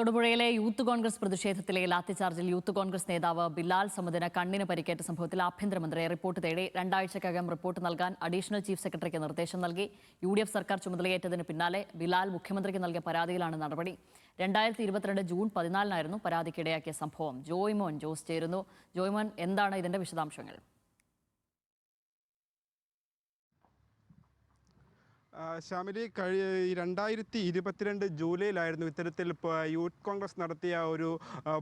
തൊടുപുഴയിലെ youth Congress പ്രതിഷേധത്തിലെ ലാത്തിചാർജിൽ youth Congress നേതാവ് ബിലാൽ സമദിന് കണ്ണിന് പരിക്കേറ്റ സംഭവത്തിൽ ആഭ്യന്തരമന്ത്രിയെ റിപ്പോർട്ട് തേടി രണ്ടാഴ്ചക്കകം റിപ്പോർട്ട് നൽകാൻ അഡീഷണൽ ചീഫ് സെക്രട്ടറിക്ക് നിർദ്ദേശം നൽകി. UDF സർക്കാർ ചുമതലയേറ്റതിന് പിന്നാലെ ബിലാൽ മുഖ്യമന്ത്രിക്ക് നൽകിയ പരാതിയിലാണ് നടപടി. 2022 ജൂൺ 14-നായിരുന്നു പരാതിക്കിടയാക്കിയ സംഭവം. ജോയ്മോൻ ജോസ് ചേരുന്നു. ജോയ്മോൻ, എന്താണ് ഇതിന്റെ വിശദാംശങ്ങൾ? ശ്യാമിലി, 2022 ജൂലൈയിലായിരുന്നു ഇത്തരത്തിൽ യൂത്ത് കോൺഗ്രസ് നടത്തിയ ഒരു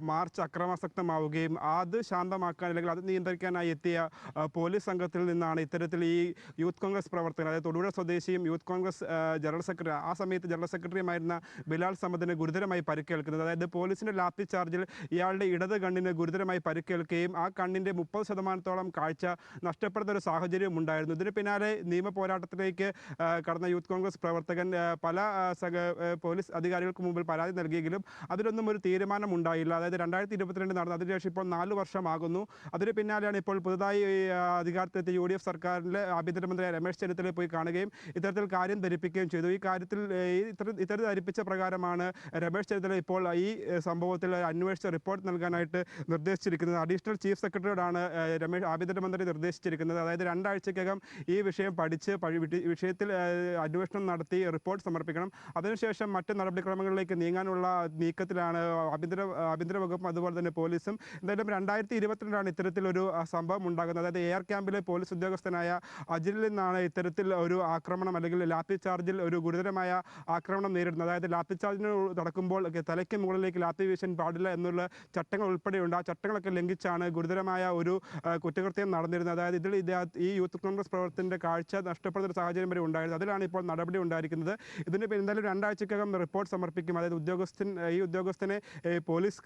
മാർച്ച് അക്രമാസക്തമാവുകയും അത് ശാന്തമാക്കാൻ അല്ലെങ്കിൽ അത് നിയന്ത്രിക്കാനായി എത്തിയ പോലീസ് സംഘത്തിൽ നിന്നാണ് ഇത്തരത്തിൽ ഈ യൂത്ത് കോൺഗ്രസ് പ്രവർത്തകർ, അതായത് തൊടുപുഴ സ്വദേശിയും യൂത്ത് കോൺഗ്രസ് ജനറൽ സെക്രട്ടറി, ആ സമയത്ത് ജനറൽ സെക്രട്ടറിയുമായിരുന്ന ബിലാൽ സമദിന് ഗുരുതരമായി പരിക്കേൽക്കുന്നത്. അതായത് പോലീസിൻ്റെ ലാത്തി ചാർജിൽ ഇയാളുടെ ഇടത് കണ്ണിന് ഗുരുതരമായി പരിക്കേൽക്കുകയും ആ കണ്ണിൻ്റെ 30% കാഴ്ച നഷ്ടപ്പെടുന്ന ഒരു സാഹചര്യം ഉണ്ടായിരുന്നു. ഇതിന് പിന്നാലെ നിയമ പോരാട്ടത്തിലേക്ക് കടന്ന യൂത്ത് കോൺഗ്രസ് പ്രവർത്തകൻ പല പോലീസ് അധികാരികൾക്ക് മുമ്പിൽ പരാതി നൽകിയെങ്കിലും അതിലൊന്നും ഒരു തീരുമാനം ഉണ്ടായില്ല. അതായത് 2022 നടന്നു. അതിനുശേഷം ഇപ്പോൾ 4 വർഷമാകുന്നു. അതിന് പിന്നാലെയാണ് ഇപ്പോൾ പുതുതായി അധികാരത്തിലെത്തിയ UDF സർക്കാരിലെ ആഭ്യന്തരമന്ത്രി രമേശ് ചെന്നിത്തലയെ പോയി കാണുകയും ഇത്തരത്തിൽ കാര്യം ധരിപ്പിക്കുകയും ചെയ്തു. ഈ കാര്യത്തിൽ ഇത്തരത്തിൽ ധരിപ്പിച്ച പ്രകാരമാണ് രമേശ് ചെന്നിത്തല ഇപ്പോൾ ഈ സംഭവത്തിൽ അന്വേഷിച്ച റിപ്പോർട്ട് നൽകാനായിട്ട് നിർദ്ദേശിച്ചിരിക്കുന്നത്. അഡീഷണൽ ചീഫ് സെക്രട്ടറിയോടാണ് ആഭ്യന്തരമന്ത്രി നിർദ്ദേശിച്ചിരിക്കുന്നത്. അതായത് 2 ആഴ്ചക്കകം ഈ വിഷയം പഠിച്ച് വിഷയത്തിൽ അന്വേഷണം നടത്തി റിപ്പോർട്ട് സമർപ്പിക്കണം. അതിനുശേഷം മറ്റ് നടപടിക്രമങ്ങളിലേക്ക് നീങ്ങാനുള്ള നീക്കത്തിലാണ് ആഭ്യന്തര വകുപ്പും അതുപോലെ തന്നെ പോലീസും. എന്തായാലും 2022 ഇത്തരത്തിലൊരു സംഭവം ഉണ്ടാകുന്നത്. അതായത് എയർ ക്യാമ്പിലെ പോലീസ് ഉദ്യോഗസ്ഥനായ അജിലിൽ നിന്നാണ് ഇത്തരത്തിൽ ഒരു ആക്രമണം അല്ലെങ്കിൽ ലാത്തി ചാർജിൽ ഒരു ഗുരുതരമായ ആക്രമണം നേരിടുന്നത്. അതായത് ലാത്തി ചാർജിന് നടക്കുമ്പോൾ തലയ്ക്ക് മുകളിലേക്ക് ലാത്തി വീശാൻ പാടില്ല എന്നുള്ള ചട്ടങ്ങൾ ഉൾപ്പെടെയുണ്ട്. ആ ചട്ടങ്ങളൊക്കെ ലംഘിച്ചാണ് ഗുരുതരമായ ഒരു കുറ്റകൃത്യം നടന്നിരുന്നത്. അതായത് ഈ യൂത്ത് കോൺഗ്രസ് പ്രവർത്തനത്തിൻ്റെ കാഴ്ച നഷ്ടപ്പെടുന്ന ഒരു സാഹചര്യം വരെ ഉണ്ടായിരുന്നു. അതിലാണ് ഇപ്പോൾ നടപടി ഉണ്ടായിരിക്കുന്നത്. ഇതിന് എന്തായാലും 2 ആഴ്ചക്കകം റിപ്പോർട്ട് സമർപ്പിക്കും. അതായത് ഈ ഉദ്യോഗസ്ഥനെ പോലീസ്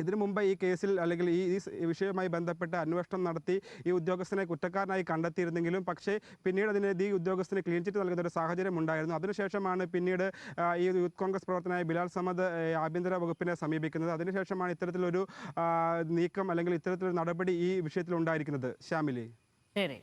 ഇതിനു മുമ്പ് ഈ കേസിൽ അല്ലെങ്കിൽ ഈ വിഷയവുമായി ബന്ധപ്പെട്ട് അന്വേഷണം നടത്തി ഈ ഉദ്യോഗസ്ഥനെ കുറ്റക്കാരനായി കണ്ടെത്തിയിരുന്നെങ്കിലും പക്ഷേ പിന്നീട് ഈ ഉദ്യോഗസ്ഥന് ക്ലീൻ ചിറ്റ് നൽകുന്ന ഒരു സാഹചര്യം ഉണ്ടായിരുന്നു. അതിനുശേഷമാണ് പിന്നീട് ഈ യൂത്ത് കോൺഗ്രസ് പ്രവർത്തകനായ ബിലാൽ സമദ് ആഭ്യന്തര വകുപ്പിനെ സമീപിക്കുന്നത്. അതിനുശേഷമാണ് ഇത്തരത്തിലൊരു നീക്കം അല്ലെങ്കിൽ ഇത്തരത്തിലൊരു നടപടി ഈ വിഷയത്തിൽ ഉണ്ടായിരിക്കുന്നത്. ശ്യാമിലി. ശരി.